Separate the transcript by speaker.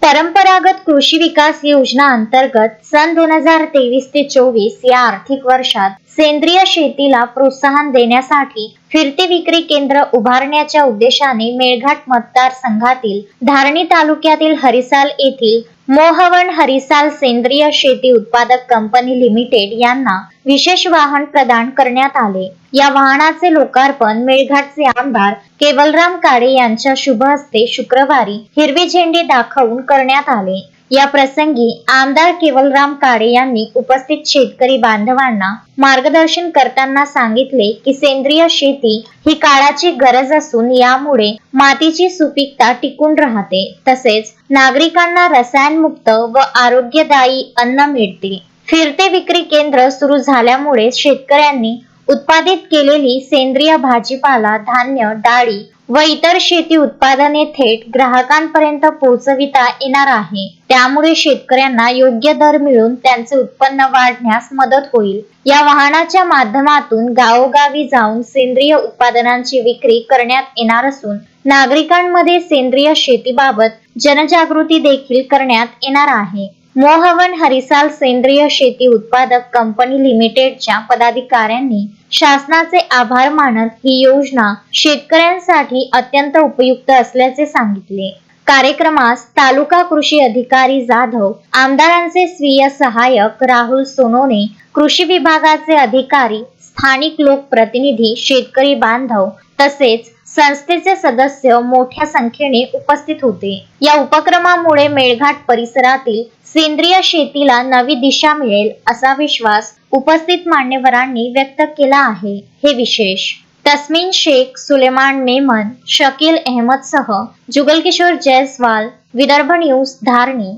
Speaker 1: परंपरागत कृषी विकास योजना अंतर्गत सन 2023 ते 24 या आर्थिक वर्षात सेंद्रिय शेतीला प्रोत्साहन देण्यासाठी फिरते विक्री केंद्र उभारण्याच्या उद्देशाने मेळघाट मतदारसंघातील धारणी तालुक्यातील हरिसाल येथील मोहवन हरिसाल सेंद्रिय शेती उत्पादक कंपनी लिमिटेड यांना विशेष वाहन प्रदान करण्यात आले। या वाहनाचे लोकार्पण मेळघाटचे आमदार केवलराम काळे यांच्या शुभ हस्ते शुक्रवारी हिरवी झेंडी दाखवून करण्यात आले। या प्रसंगी आमदार केवलराम काळे यांनी उपस्थित शेतकरी बांधवांना मार्गदर्शन करताना सांगितले की सेंद्रिय शेती ही काळाची गरज असून यामुळे मातीची सुपीकता टिकून राहते, तसेच नागरिकांना रसायनमुक्त व आरोग्यदायी अन्न मिळते। फिरते विक्री केंद्र सुरू झाल्यामुळे शेतकऱ्यांनी उत्पादित केलेली सेंद्रिय भाजीपाला, धान्य, डाळी व इतर शेती उत्पादने थेट ग्राहकांपर्यंत पोहोचविता येणार आहे। त्यामुळे शेतकऱ्यांना योग्य दर मिळून त्यांचे उत्पन्न वाढण्यास मदत होईल। या वाहनाच्या माध्यमातून गावोगावी जाऊन सेंद्रिय उत्पादनांची विक्री करण्यात येणार असून नागरिकांमध्ये सेंद्रिय शेतीबाबत जनजागृती देखील करण्यात येणार आहे। मोहवन हरिसाल सेंद्रिय शेती उत्पादक कंपनी लिमिटेडच्या पदाधिकाऱ्यांनी शासनाचे आभार मानत ही योजना शेतकऱ्यांसाठी अत्यंत उपयुक्त असल्याचे सांगितले। कार्यक्रमास तालुका कृषी अधिकारी जाधव, आमदारांचे स्वीय सहाय्यक राहुल सोनोने, कृषी विभागाचे अधिकारी, स्थानिक लोकप्रतिनिधी, शेतकरी बांधव तसेच संस्थेचे सदस्य मोठ्या संख्येने उपस्थित होते। या उपक्रमामुळे मेळघाट परिसरातील सेंद्रिय शेतीला नवी दिशा मिळेल असा विश्वास उपस्थित मान्यवरांनी व्यक्त केला आहे। हे विशेष। तस्मीन शेख, सुलेमान मेमन, शकील अहमद सह जुगल किशोर जयस्वाल, विदर्भ न्यूज, धारणी।